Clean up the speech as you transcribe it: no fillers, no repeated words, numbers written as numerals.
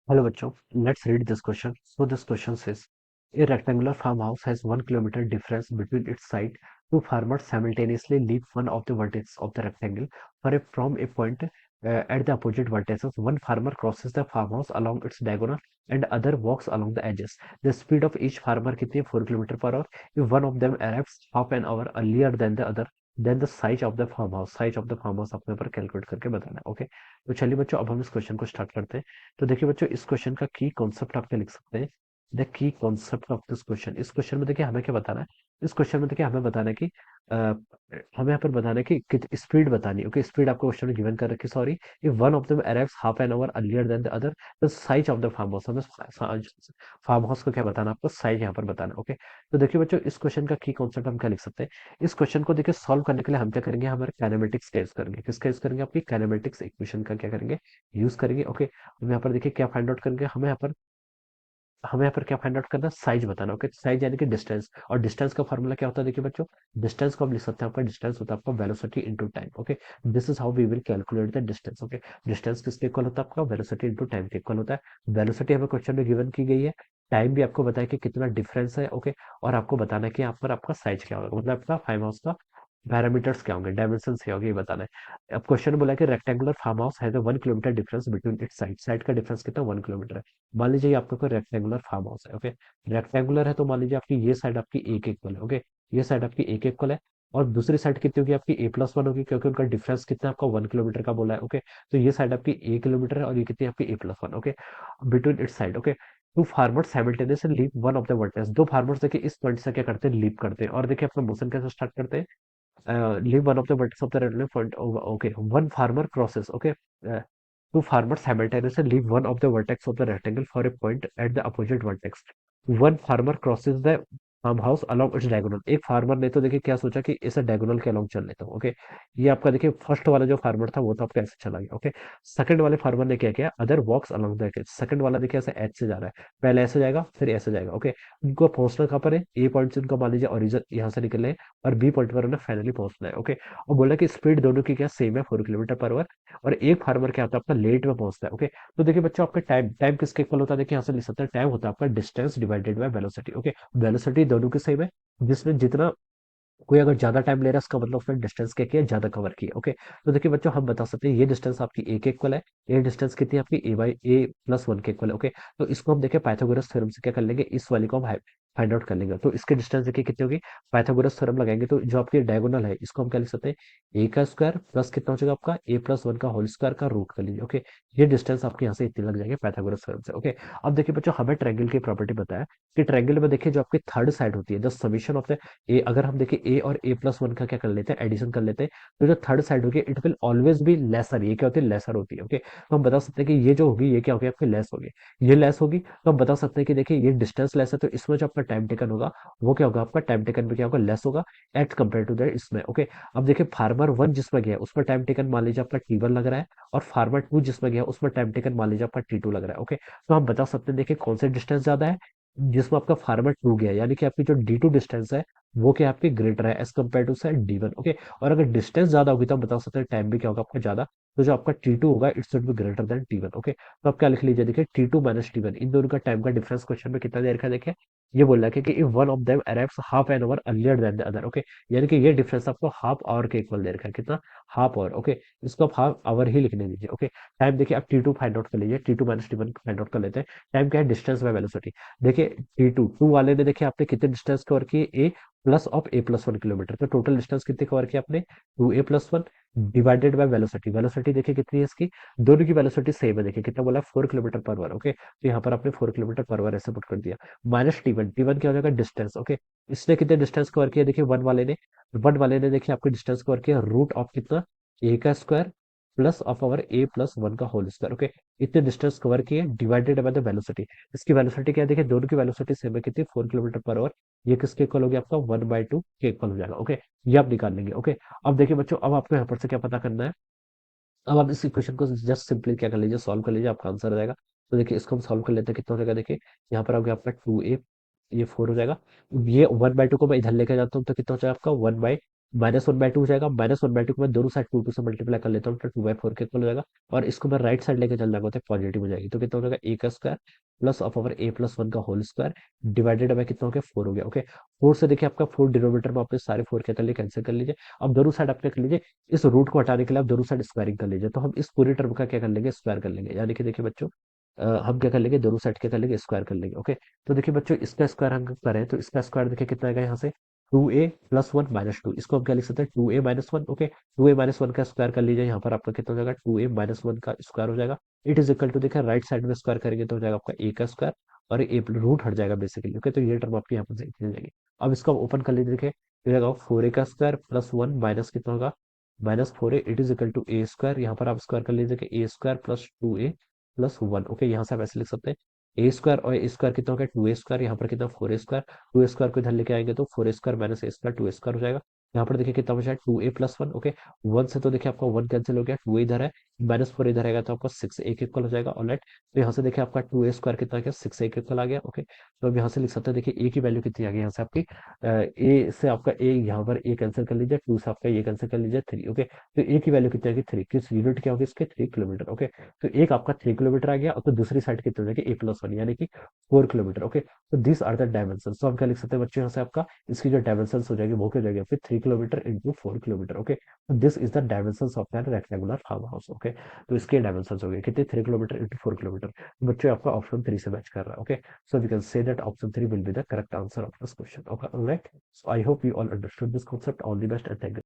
Hello बच्चों, let's read this question. So this question says, a rectangular farmhouse has 1 kilometer difference between its side. Two farmers simultaneously leave one of the vertices of the rectangle from a point at the opposite vertices. One farmer crosses the farmhouse along its diagonal and other walks along the edges. The speed of each farmer कितनी है 4 kilometre per hour. If one of them arrives half an hour earlier than the other, then the size of the farmhouse अपने ऊपर calculate करके बताना है. Okay, तो चलिए बच्चों, अब हम इस क्वेश्चन को स्टार्ट करते हैं. तो देखिए बच्चों, इस क्वेश्चन का की कॉन्सेप्ट आप क्या लिख सकते हैं. The key concept of this question, इस क्वेश्चन में देखिए हमें क्या बताना है. इस क्वेश्चन में देखिए हमें बताना है कि हमें यहाँ पर बताना है कि स्पीड बतानी है. ओके, स्पीड आपको क्वेश्चन में गिवन कर रखी. Sorry, if one of them arrives half an hour earlier than the other, the size of the farm house. हमें फार्म हाउस को क्या बताना है, आपको साइज यहाँ पर बताना है. ओके, तो देखिए बच्चों, इस क्वेश्चन का की कॉन्सेप्ट हम क्या लिख सकते हैं. इस क्वेश्चन को देखिए सॉल्व करने के लिए हम क्या करेंगे, हमारे काइनेमेटिक्स का यूज करेंगे. किसका यूज करेंगे, आपकी काइनेमेटिक्स इक्वेशन का क्या करेंगे, यूज करेंगे. ओके, हम यहाँ पर देखिए क्या फाइंड आउट करेंगे. हमें यहाँ पर क्या फाइंड आउट करना है, साइज बताना. ओके, साइज यानी कि डिस्टेंस. और डिस्टेंस का फॉर्मूला क्या होता है, देखिए बच्चों, डिस्टेंस को हम लिख सकते हैं, आपका डिस्टेंस होता है आपका velocity into time. Okay, this is how we will calculate the distance. Okay, distance किसके इक्वल होता है, आपका वेलोसिटी इनटू टाइम के इक्वल होता है. वेलोसिटी हमें क्वेश्चन में गिवन की गई है. टाइम भी आपको बताया कि कितना डिफरेंस है. ओके, और आपको बताना है कि यहाँ पर आपका साइज क्या होगा, मतलब आपका फाइव हाउस का पैरामीटर्स क्या होंगे, डायमेंशन क्या होंगे, ये बताना है. अब क्वेश्चन बोला कि rectangular farm house has 1 kilometre difference between its side का डिफरेंस कितना, 1 किलोमीटर है. मान लीजिए ये आपका कोई रेक्टेंगुलर फार्म हाउस है. ओके, रेक्टेंगुलर है तो मान लीजिए आपकी ये साइड आपकी एक इक्वल है. ओके, ये साइड आपकी एक इक्वल है और दूसरी साइड कितनी होगी आपकी A+1 होगी, क्योंकि उनका डिफरेंस कितना है आपका 1 किलोमीटर का बोला है. ओके, तो ये साइड आपकी A किलोमीटर है और ये कितनी है आपकी A+1. Okay, between its side. Okay, two farmers simultaneously leave one of the vertex. दो फार्मर्स देखिए इस पॉइंट से क्या करते हैं, लीव करते हैं. और देखिए अपना मोशन कैसे स्टार्ट करते हैं, leave one of the vertex of the rectangle point over. Okay, one farmer crosses. Okay, two farmers simultaneously leave one of the vertex of the rectangle for a point at the opposite vertex. One farmer crosses the farm house along its diagonal. एक farmer ने तो देखिए क्या सोचा कि इसे diagonal के along चल लेता हूँ. ओके, ये आपका देखिए फर्स्ट वाला जो फार्मर था वो तो आपका ऐसे चला गया. ओके, सेकंड वाले फार्मर ने क्या किया, other walks along the edge. Second वाला देखिए ऐसे एच से जा रहा है, पहले ऐसे जाएगा फिर ऐसे जाएगा. ओके, उनको पहुंचना कहाँ पर है, ए पॉइंट से उनको मान लीजिए ओरिजिन यहाँ से निकल रहे हैं और बी पॉइंट पर उन्हें फाइनली पहुंचना है. ओके, और बोला कि स्पीड दोनों की क्या सेम है, 4 किलोमीटर पर आवर. और एक फार्मर क्या होता है आपका लेट में पहुंचता है. ओके, तो देखिए बच्चों, आपका टाइम टाइम किसके इक्वल होता है, देखिए यहाँ से लिख सकते हैं, टाइम होता है आपका distance divided by velocity. Okay, velocity दोनों की सेम है, जिसमें जितना कोई अगर ज्यादा टाइम ले रहा है इसका मतलब उसने डिस्टेंस क्या किया, ज्यादा कवर किया. ओके, तो देखिए बच्चों, हम बता सकते हैं ये डिस्टेंस आपकी ए के इक्वल है, ये डिस्टेंस कितनी है आपकी A/A+1 के इक्वल है. ओके, तो इसको हम देखें पाइथागोरस थ्योरम से क्या कर लेंगे, इस वाली को हम फाइंड आउट कर लेंगे. तो इसके डिस्टेंस देखिए कितनी होगी, पाइथागोरस थ्योरम लगाएंगे तो जो आपकी डायगोनल है इसको हम क्या लिख सकते हैं, ए का स्क्वायर प्लस कितना हो जाएगा आपका A+1 का होल स्क्वायर का रूट कर लीजिए. ओके, ये डिस्टेंस आपके यहाँ से इतनी लग जाएगी पाइथागोरस थ्योरम से. ओके, अब देखिए बच्चों, हमें ट्रायंगल की प्रॉपर्टी बताया कि ट्रायंगल में देखिए जो आपकी थर्ड साइड होती है, द समीशन ऑफ द ए, अगर हम देखें ए और A+1 का क्या कर लेते हैं, एडिशन कर लेते हैं, तो जो थर्ड साइड होगी it will always be lesser. ये क्या होती है, लेसर होती है. ओके, तो हम बता सकते हैं कि ये जो होगी ये क्या होगी आपकी लेस होगी. ये लेस होगी तो हम बता सकते हैं कि देखिए ये डिस्टेंस लेस है तो इसमें जो आपका टाइम टेकन होगा वो क्या होगा, आपका टाइम टेकन भी क्या होगा, लेस होगा एट कंपेयर टू दैट इसमें. ओके, अब देखिए फार्मर वन जिसमें गया उसमें टाइम टेकन मान लीजिए आपका T1 लग रहा है और फार्मर टू जिसमें गया उसमें टाइम टेकन मान लीजिए आपका T2 लग रहा है. ओके, तो हम बता सकते हैं देखिए कौन से डिस्टेंस ज्यादा है, जिसमें आपका फार्मर टू गया, यानी कि आपकी जो D2 डिस्टेंस है वो क्या आपकी ग्रेटर है as compare to side D1. Okay, और अगर डिस्टेंस ज्यादा होगी तो हम बता सकते हैं टाइम भी क्या होगा आपका ज्यादा, तो जो आपका T2 होगा it should be greater than T1. Okay, तो आप क्या लिख लीजिए, देखिए T2 माइनस T1, इन दोनों का टाइम का डिफरेंस क्वेश्चन में कितना देर का देखिए, ये बोल रहा है कि if one of them arrives half an hour earlier than the other. Okay, यानी कि ये डिफरेंस आपको हाफ आवर के इक्वल देर का है, कितना, हाफ आवर. ओके, इसको आप हाफ आवर ही लिखने दीजिए. ओके, टाइम देखिए आप T2 फाइंड आउट कर लीजिए, T2 minus T1 find out कर लेते हैं. टाइम क्या है, डिस्टेंस बाय वेलोसिटी. देखिए T2 वाले ने देखिए आपने कितने डिस्टेंस कवर किए, ए प्लस ऑफ A+1 किलोमीटर, तो टोटल डिस्टेंस कितने कवर किया आपने, 2A+1 divided by velocity. Velocity देखिए कितनी है इसकी, दोनों की वेलोसिटी सेम है, देखिए कितना बोला, 4 किलोमीटर पर आवर. ओके, तो यहाँ पर आपने 4 किलोमीटर पर आवर ऐसे पुट कर दिया. माइनस T1, T1 क्या हो जाएगा, डिस्टेंस. ओके, इसने कितने डिस्टेंस कवर किया, देखिए वन वाले ने देखिए आपको डिस्टेंस कवर किया रूट ऑफ कितना, ए का square plus of hour A+1 का होल स्क्वायर. ओके, इतने डिस्टेंस कवर किए डिवाइडेड बाय द वेलोसिटी. इसकी वेलोसिटी क्या है, देखिए दोनों की वेलोसिटी सेम है, कितनी, 4 किलोमीटर पर आवर. ये किसके इक्वल हो गया आपका, 1/2 के इक्वल हो जाएगा. ओके, ये आप निकाल लेंगे. ओके, अब देखिए बच्चों, अब आपको यहाँ पर से क्या पता करना है, अब आप इस इक्वेशन को जस्ट सिंपली क्या कर लीजिए, सॉल्व कर लीजिए, आपका आंसर आ जाएगा. तो देखिए इसको हम सॉल्व कर लेते हैं, कितना हो जाएगा, देखिए यहाँ पर आ गया आपका 2A, ये 4 हो जाएगा. ये 1/2 को मैं इधर लेके जाता हूँ तो कितना हो जाएगा आपका 1/2. -1/2 हो जाएगा। -1/2 को मैं दोनों साइड 2 से मल्टीप्लाई कर लेता हूँ तो 2/4 के इक्वल हो जाएगा। और इसको मैं राइट साइड लेके चल जाऊंगा तो पॉजिटिव हो जाएगी। तो कितना हो जाएगा, ए का square plus of over A plus one का होल स्क्वायर डिवाइडेड बाय कितना हो गया, 4 हो गया। ओके, 4 से देखिए आपका 4 डिनोमिनेटर में आपने सारे 4 क्या कर लिए, कैंसिल कर लीजिए। अब दोनों साइड आपने कर लीजिए, इस रूट को हटाने के लिए आप दोनों साइड स्क्वायरिंग कर लीजिए। तो हम इस पूरी टर्म का क्या कर लेंगे, स्क्वायर कर लेंगे। यानी कि देखिए बच्चों, हम क्या कर लेंगे, दोनों साइड क्या कर लेंगे, स्क्वायर कर लेंगे। ओके, तो देखिए बच्चों, इसका स्क्वायर हम करें तो इसका स्क्वायर देखिए कितना आएगा यहाँ से, 2a+1 - 2। इसको हम क्या लिख सकते हैं, 2a-1। ओके, 2a-1 का स्क्वायर कर लीजिए, यहाँ पर आपका कितना हो जाएगा, 2a-1 का स्क्वायर हो जाएगा। इट इज इक्वल टू, देखिए राइट साइड में स्क्वायर करेंगे तो हो जाएगा आपका ए का स्क्वायर और ए रूट हट जाएगा बेसिकली। ओके, तो ये टर्म आपकी यहाँ पर से निकल जाएगी। अब इसको ओपन कर लीजिए, देखिए ये जाएगा 4a का स्क्वायर प्लस 1 माइनस कितना होगा, -4a। It is equal to a square, यहाँ पर आप स्क्वायर कर लीजिए कि ए स्क्वायर प्लस 2a+1। ओके, यहाँ से आप ऐसे लिख सकते हैं, ए स्क्वायर और ए स्क्वायर कितना हो गया, 2a स्क्वायर, यहाँ पर कितना 4a स्क्वायर। 2a स्क्वायर को इधर लेके आएंगे तो 4a स्क्वायर माइनस ए स्क्वायर 2a स्क्वायर हो जाएगा। यहाँ पर देखिए कितना बचा है, 2a+1। ओके, 1 से तो देखिए आपका 1 कैंसिल हो गया, 2 इधर है, -4 इधर आएगा तो आपका 6a के इक्वल हो जाएगा। ऑलराइट, तो यहाँ से देखिए आपका 2a स्क्वायर कितना आ गया, 6a के इक्वल आ गया। ओके, तो अब यहाँ से लिख सकते हैं, देखिए ए की वैल्यू कितनी आ गई यहाँ से आपकी, ए से आपका ए, यहाँ पर ए कैंसिल कर लीजिए, 2 से आपका ये कैंसिल कर लीजिए, 3। ओके, तो ए की वैल्यू कितनी आ गई, 3। किस यूनिट क्या होगी इसके, 3 किलोमीटर। ओके, तो एक आपका 3 किलोमीटर आ गया और तो दूसरी साइड कितनी हो जाएगी, a+1 यानी कि 4 किलोमीटर। ओके, तो दिस आर द डायमेंशन। तो हम क्या लिख सकते हैं बच्चों, यहाँ से आपका इसकी जो डायमेंशन हो जाएगी वो क्या हो जाएगी आपकी, 3 किलोमीटर इंटू 4 किलोमीटर। ओके, तो this is the dimension of an rectangular farm house. Okay, तो इसके डायमेंशन हो गए कितने, 3 किलोमीटर इंटू 4 किलोमीटर। बच्चों आपका ऑप्शन 3 से मैच कर रहा है। Okay, so we can say that option 3 will be the correct answer of this question. Okay, all right. So I hope you all understood this concept. All the best and thank you.